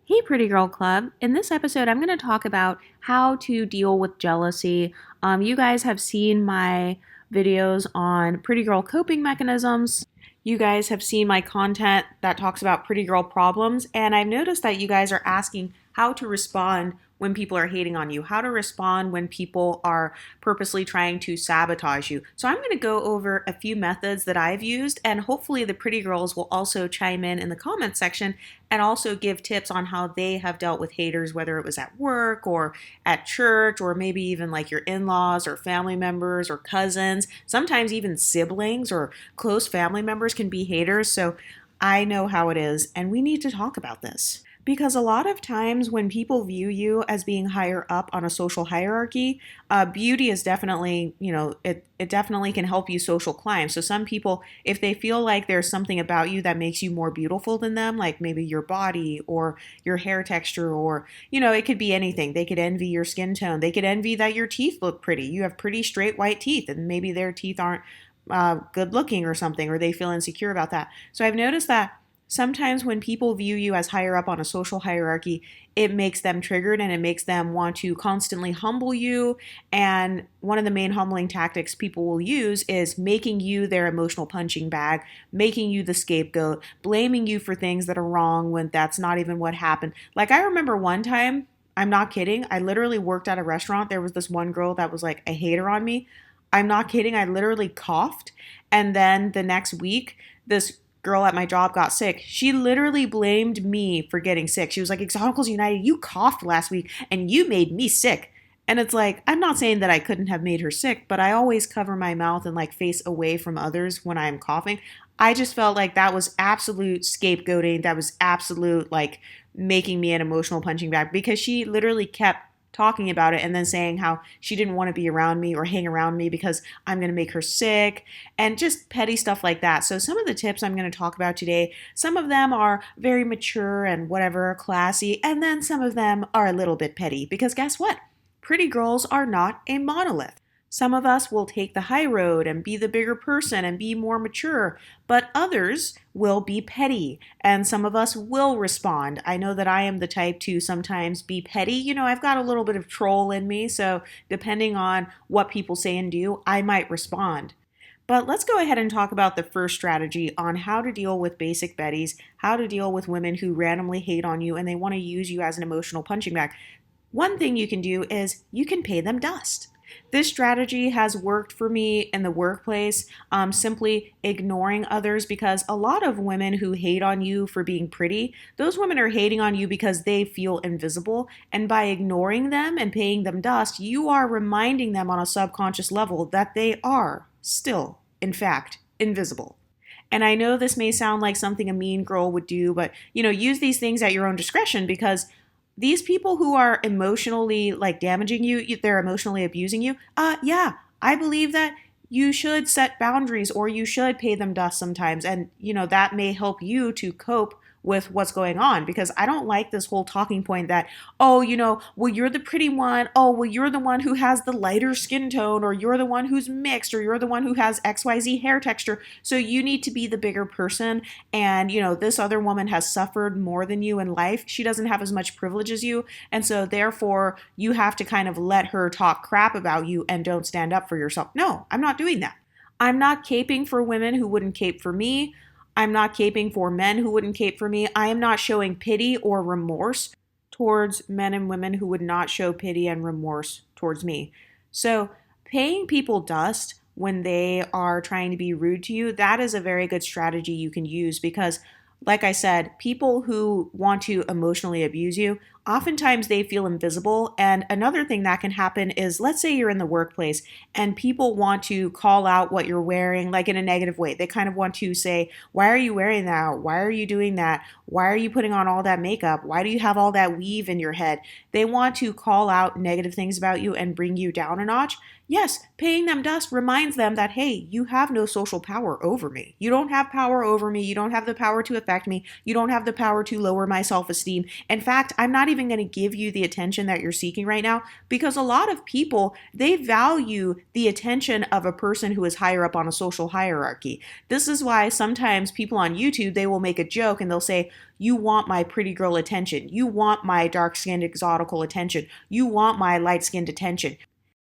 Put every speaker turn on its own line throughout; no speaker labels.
Hey, Pretty Girl Club. In this episode, I'm going to talk about how to deal with jealousy. You guys have seen my videos on Pretty Girl coping mechanisms. You guys have seen my content that talks about Pretty Girl problems, and I've noticed that you guys are asking how to respond when people are hating on you, how to respond when people are purposely trying to sabotage you. So I'm going to go over a few methods that I've used, and hopefully the pretty girls will also chime in the comment section and also give tips on how they have dealt with haters, whether it was at work or at church, or maybe even like your in-laws or family members or cousins. Sometimes even siblings or close family members can be haters. So I know how it is, and we need to talk about this. Because a lot of times when people view you as being higher up on a social hierarchy, beauty is definitely, it definitely can help you social climb. So some people, if they feel like there's something about you that makes you more beautiful than them, like maybe your body or your hair texture, or, it could be anything. They could envy your skin tone. They could envy that your teeth look pretty. You have pretty straight white teeth, and maybe their teeth aren't good looking or something, or they feel insecure about that. So I've noticed that sometimes when people view you as higher up on a social hierarchy, it makes them triggered and it makes them want to constantly humble you. And one of the main humbling tactics people will use is making you their emotional punching bag, making you the scapegoat, blaming you for things that are wrong when that's not even what happened. Like, I remember one time, I'm not kidding, I literally worked at a restaurant. There was this one girl that was like a hater on me. I'm not kidding. I literally coughed. And then the next week, this girl at my job got sick. She literally blamed me for getting sick. She was like, Exoticals United, you coughed last week and you made me sick. And it's like, I'm not saying that I couldn't have made her sick, but I always cover my mouth and like face away from others when I'm coughing. I just felt like that was absolute scapegoating. That was absolute like making me an emotional punching bag, because she literally kept talking about it and then saying how she didn't want to be around me or hang around me because I'm going to make her sick, and just petty stuff like that. So some of the tips I'm going to talk about today, some of them are very mature and whatever, classy, and then some of them are a little bit petty, because guess what? Pretty girls are not a monolith. Some of us will take the high road and be the bigger person and be more mature, but others will be petty, and some of us will respond. I know that I am the type to sometimes be petty. I've got a little bit of troll in me, so depending on what people say and do, I might respond. But let's go ahead and talk about the first strategy on how to deal with basic betties, how to deal with women who randomly hate on you and they want to use you as an emotional punching bag. One thing you can do is you can pay them dust. This strategy has worked for me in the workplace, simply ignoring others, because a lot of women who hate on you for being pretty, those women are hating on you because they feel invisible. And by ignoring them and paying them dust, you are reminding them on a subconscious level that they are still, in fact, invisible. And I know this may sound like something a mean girl would do, but use these things at your own discretion, because these people who are emotionally like damaging you, they're emotionally abusing you. Yeah, I believe that you should set boundaries or you should pay them dust sometimes. And, that may help you to cope with what's going on, because I don't like this whole talking point that, oh, well, you're the pretty one. Oh, well, you're the one who has the lighter skin tone, or you're the one who's mixed, or you're the one who has XYZ hair texture. So you need to be the bigger person. And, this other woman has suffered more than you in life. She doesn't have as much privilege as you. And so therefore you have to kind of let her talk crap about you and don't stand up for yourself. No, I'm not doing that. I'm not caping for women who wouldn't cape for me. I'm not caping for men who wouldn't cape for me. I am not showing pity or remorse towards men and women who would not show pity and remorse towards me. So paying people dust when they are trying to be rude to you, that is a very good strategy you can use, because like I said, people who want to emotionally abuse you, oftentimes they feel invisible. And another thing that can happen is, let's say you're in the workplace and people want to call out what you're wearing, like in a negative way. They kind of want to say, why are you wearing that? Why are you doing that? Why are you putting on all that makeup? Why do you have all that weave in your head? They want to call out negative things about you and bring you down a notch. Yes, paying them dust reminds them that, hey, you have no social power over me. You don't have power over me. You don't have the power to affect me. You don't have the power to lower my self esteem. In fact, I'm not even going to give you the attention that you're seeking right now because a lot of people, they value the attention of a person who is higher up on a social hierarchy. This is why sometimes people on YouTube, they will make a joke and they'll say, you want my pretty girl attention. You want my dark skinned exotical attention. You want my light skinned attention.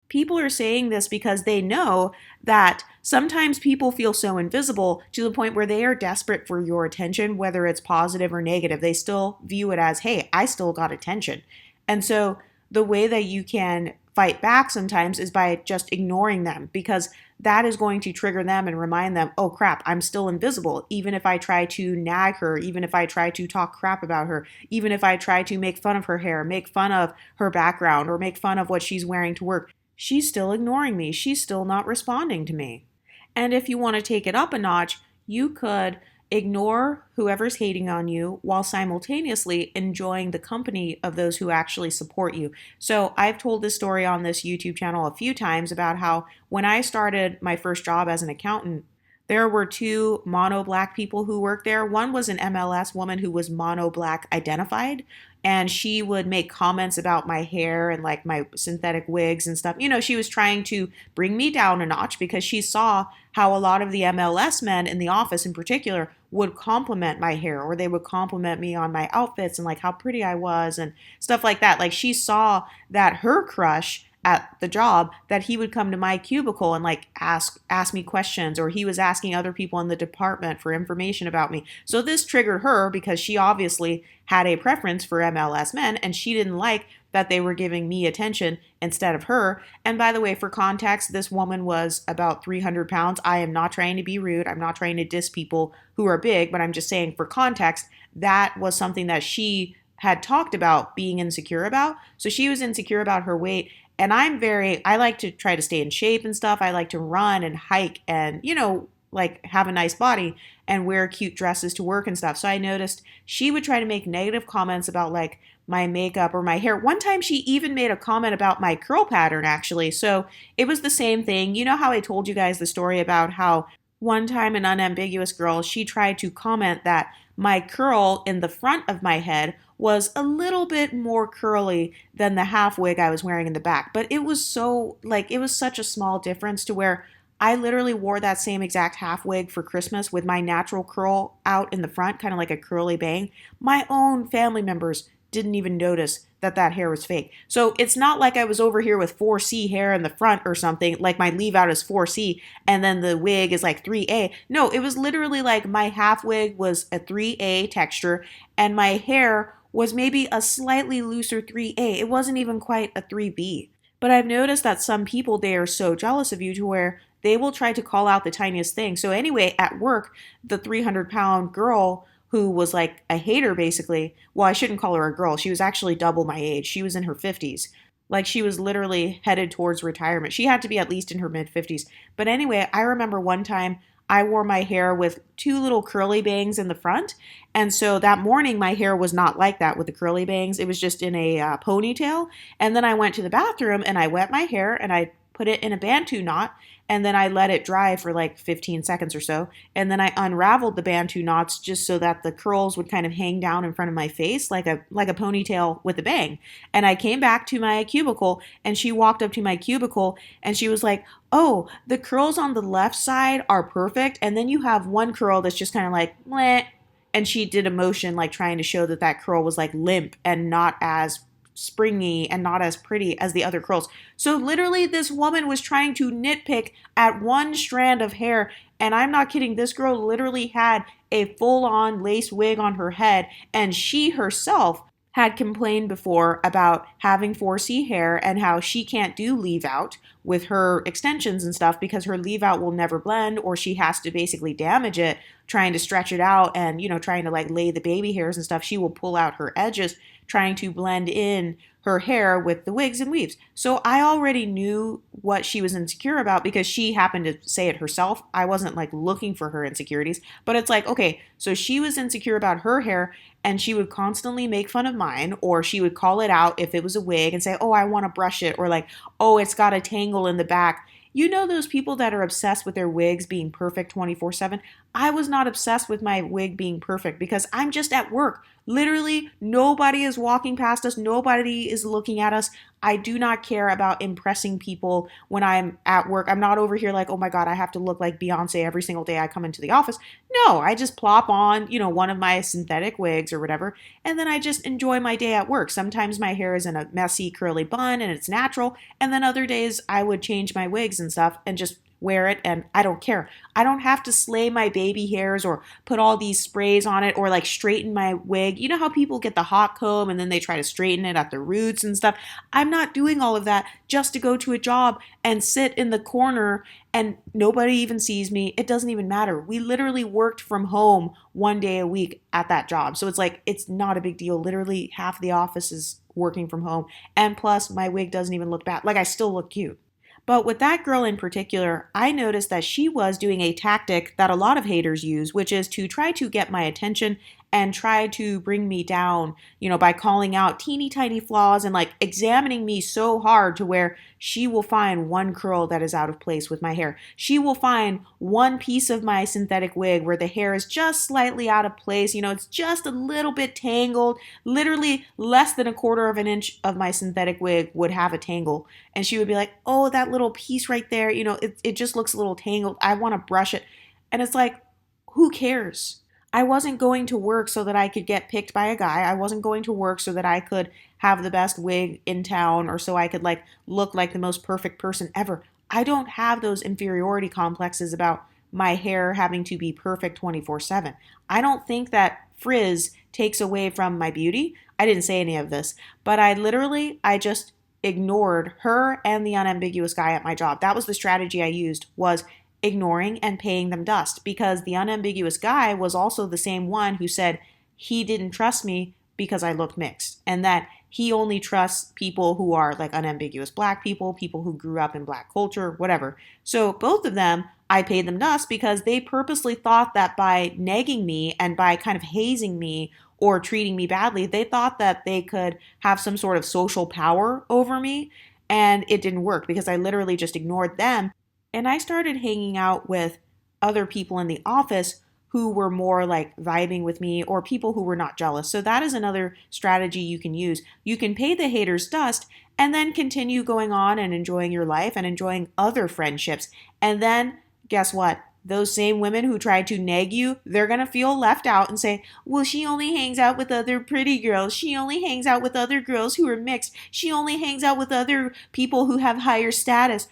People are saying this because they know that sometimes people feel so invisible to the point where they are desperate for your attention, whether it's positive or negative. They still view it as, hey, I still got attention. And so the way that you can fight back sometimes is by just ignoring them because that is going to trigger them and remind them, oh crap, I'm still invisible. Even if I try to nag her, even if I try to talk crap about her, even if I try to make fun of her hair, make fun of her background, or make fun of what she's wearing to work, she's still ignoring me. She's still not responding to me. And if you want to take it up a notch, you could ignore whoever's hating on you while simultaneously enjoying the company of those who actually support you. So I've told this story on this YouTube channel a few times about how when I started my first job as an accountant, there were two mono black people who worked there. One was an MLS woman who was mono black identified, and she would make comments about my hair and like my synthetic wigs and stuff. She was trying to bring me down a notch because she saw how a lot of the MLS men in the office in particular would compliment my hair, or they would compliment me on my outfits and like how pretty I was and stuff like that. Like she saw that her crush at the job, that he would come to my cubicle and like ask me questions, or he was asking other people in the department for information about me. So this triggered her because she obviously had a preference for MLS men and she didn't like that they were giving me attention instead of her. And by the way, for context, this woman was about 300 pounds. I am not trying to be rude. I'm not trying to diss people who are big, but I'm just saying for context, that was something that she had talked about being insecure about. So she was insecure about her weight. And I like to try to stay in shape and stuff. I like to run and hike and, like have a nice body and wear cute dresses to work and stuff. So I noticed she would try to make negative comments about like my makeup or my hair. One time she even made a comment about my curl pattern actually. So it was the same thing. You know how I told you guys the story about how one time an unambiguous girl, she tried to comment that my curl in the front of my head was a little bit more curly than the half wig I was wearing in the back. But it was it was such a small difference to where I literally wore that same exact half wig for Christmas with my natural curl out in the front, kind of like a curly bang. My own family members didn't even notice that that hair was fake. So it's not like I was over here with 4C hair in the front or something, like my leave out is 4C and then the wig is like 3A. No, it was literally like my half wig was a 3A texture and my hair was maybe a slightly looser 3A. It wasn't even quite a 3B. But I've noticed that some people, they are so jealous of you to where they will try to call out the tiniest thing. So anyway, at work, the 300-pound girl who was like a hater basically, well, I shouldn't call her a girl. She was actually double my age. She was in her 50s. Like she was literally headed towards retirement. She had to be at least in her mid 50s. But anyway, I remember one time I wore my hair with two little curly bangs in the front. And so that morning, my hair was not like that with the curly bangs. It was just in a ponytail. And then I went to the bathroom and I wet my hair and I put it in a Bantu knot. And then I let it dry for like 15 seconds or so. And then I unraveled the Bantu knots just so that the curls would kind of hang down in front of my face like a ponytail with a bang. And I came back to my cubicle and she walked up to my cubicle and she was like, oh, the curls on the left side are perfect. And then you have one curl that's just kind of like, bleh. And she did a motion like trying to show that that curl was like limp and not as springy and not as pretty as the other curls. So literally this woman was trying to nitpick at one strand of hair, and I'm not kidding, this girl literally had a full-on lace wig on her head, and she herself had complained before about having 4C hair and how she can't do leave out with her extensions and stuff because her leave out will never blend, or she has to basically damage it trying to stretch it out and trying to like lay the baby hairs and stuff. She will pull out her edges trying to blend in her hair with the wigs and weaves. So I already knew what she was insecure about because she happened to say it herself. I wasn't like looking for her insecurities, but it's like, okay, so she was insecure about her hair and she would constantly make fun of mine, or she would call it out if it was a wig and say, oh, I want to brush it, or like, oh, it's got a tangle tangle in the back. You know those people that are obsessed with their wigs being perfect 24/7? I was not obsessed with my wig being perfect because I'm just at work. Literally, nobody is walking past us, nobody is looking at us. I do not care about impressing people when I'm at work. I'm not over here like, oh my God, I have to look like Beyonce every single day I come into the office. No, I just plop on, one of my synthetic wigs or whatever, and then I just enjoy my day at work. Sometimes my hair is in a messy, curly bun and it's natural, and then other days I would change my wigs and stuff and just wear it, and I don't care. I don't have to slay my baby hairs or put all these sprays on it or like straighten my wig. You know how people get the hot comb and then they try to straighten it at the roots and stuff? I'm not doing all of that just to go to a job and sit in the corner and nobody even sees me. It doesn't even matter. We literally worked from home 1 day a week at that job. So it's like, it's not a big deal. Literally half the office is working from home. And plus, my wig doesn't even look bad. Like, I still look cute. But with that girl in particular, I noticed that she was doing a tactic that a lot of haters use, which is to try to get my attention and try to bring me down, by calling out teeny tiny flaws and like examining me so hard to where she will find one curl that is out of place with my hair. She will find one piece of my synthetic wig where the hair is just slightly out of place. It's just a little bit tangled. Literally less than a quarter of an inch of my synthetic wig would have a tangle. And she would be like, oh, that little piece right there, it just looks a little tangled. I want to brush it. And it's like, who cares? I wasn't going to work so that I could get picked by a guy. I wasn't going to work so that I could have the best wig in town or so I could like look like the most perfect person ever. I don't have those inferiority complexes about my hair having to be perfect 24/7. I don't think that frizz takes away from my beauty. I didn't say any of this, but I just ignored her and the unambiguous guy at my job. That was the strategy I used, was ignoring and paying them dust, because the unambiguous guy was also the same one who said he didn't trust me because I looked mixed, and that he only trusts people who are like unambiguous black people, people who grew up in black culture, whatever. So both of them, I paid them dust because they purposely thought that by negging me and by kind of hazing me or treating me badly, they thought that they could have some sort of social power over me. And it didn't work because I literally just ignored them. And I started hanging out with other people in the office who were more like vibing with me, or people who were not jealous. So that is another strategy you can use. You can pay the haters dust and then continue going on and enjoying your life and enjoying other friendships. And then guess what? Those same women who tried to nag you, they're going to feel left out and say, well, she only hangs out with other pretty girls. She only hangs out with other girls who are mixed. She only hangs out with other people who have higher status.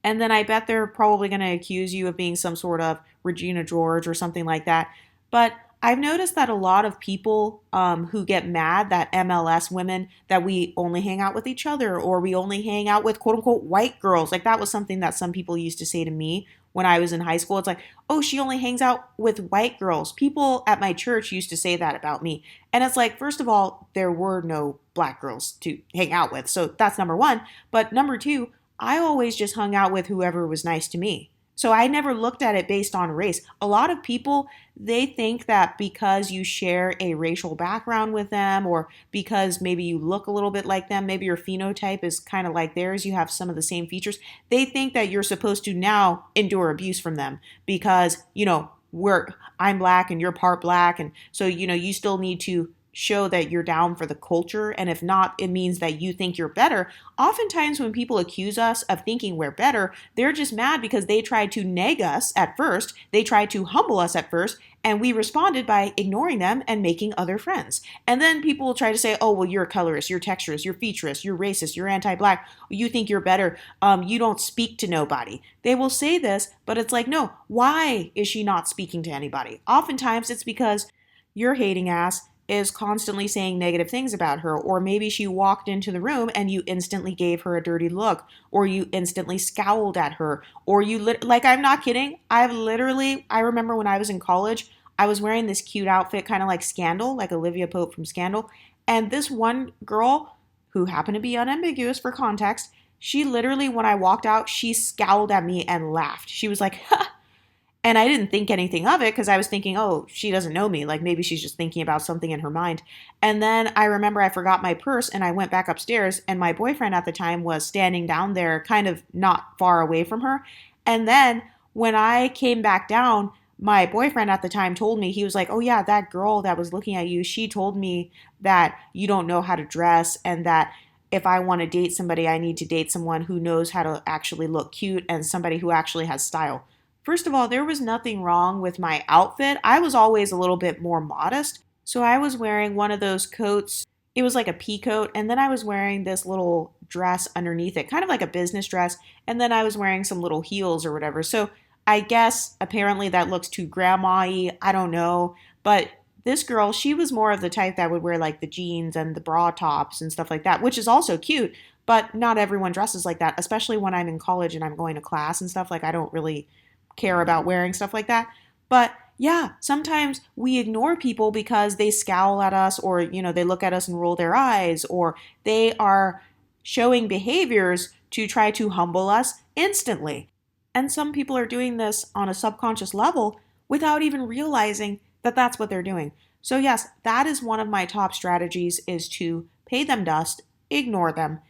And then I bet they're probably going to accuse you of being some sort of Regina George or something like that. But I've noticed that a lot of people who get mad that MLS women, that we only hang out with each other, or we only hang out with quote unquote white girls. Like, that was something that some people used to say to me when I was in high school. It's like, oh, she only hangs out with white girls. People at my church used to say that about me. And it's like, first of all, there were no black girls to hang out with. So that's number one. But number two, I always just hung out with whoever was nice to me. So I never looked at it based on race. A lot of people, they think that because you share a racial background with them, or because maybe you look a little bit like them, maybe your phenotype is kind of like theirs, you have some of the same features, they think that you're supposed to now endure abuse from them because, I'm black and you're part black. And so, you still need to show that you're down for the culture. And if not, it means that you think you're better. Oftentimes when people accuse us of thinking we're better, they're just mad because they tried to neg us at first. They tried to humble us at first. And we responded by ignoring them and making other friends. And then people will try to say, oh, well, you're a colorist, you're texturist, you're featurist, you're racist, you're anti-black, you think you're better, you don't speak to nobody. They will say this, but it's like, no, why is she not speaking to anybody? Oftentimes it's because your hating ass is constantly saying negative things about her, or maybe she walked into the room and you instantly gave her a dirty look, or you instantly scowled at her, or like, I'm not kidding. I remember when I was in college, I was wearing this cute outfit, kind of like Scandal, like Olivia Pope from Scandal. And this one girl who happened to be unambiguous for context, she literally, when I walked out, she scowled at me and laughed. She was like, ha. And I didn't think anything of it because I was thinking, oh, she doesn't know me. Like maybe she's just thinking about something in her mind. And then I remember I forgot my purse and I went back upstairs, and my boyfriend at the time was standing down there, kind of not far away from her. And then when I came back down, my boyfriend at the time told me, he was like, oh, yeah, that girl that was looking at you, she told me that you don't know how to dress and that if I want to date somebody, I need to date someone who knows how to actually look cute and somebody who actually has style. First of all, there was nothing wrong with my outfit. I was always a little bit more modest. So I was wearing one of those coats. It was like a pea coat. And then I was wearing this little dress underneath it, kind of like a business dress. And then I was wearing some little heels or whatever. So I guess apparently that looks too grandma y. I don't know. But this girl, she was more of the type that would wear like the jeans and the bra tops and stuff like that, which is also cute. But not everyone dresses like that, especially when I'm in college and I'm going to class and stuff. Like, I don't really care about wearing stuff like that. But yeah, sometimes we ignore people because they scowl at us or, they look at us and roll their eyes or they are showing behaviors to try to humble us instantly. And some people are doing this on a subconscious level without even realizing that that's what they're doing. So yes, that is one of my top strategies is to pay them dust, ignore them,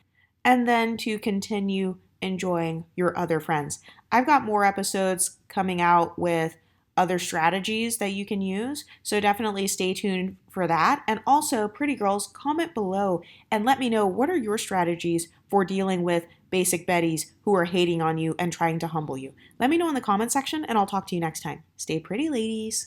and then to continue enjoying your other friends. I've got more episodes coming out with other strategies that you can use, so definitely stay tuned for that. And also, pretty girls, comment below and let me know what are your strategies for dealing with basic betties who are hating on you and trying to humble you. Let me know in the comment section, and I'll talk to you next time. Stay pretty, ladies.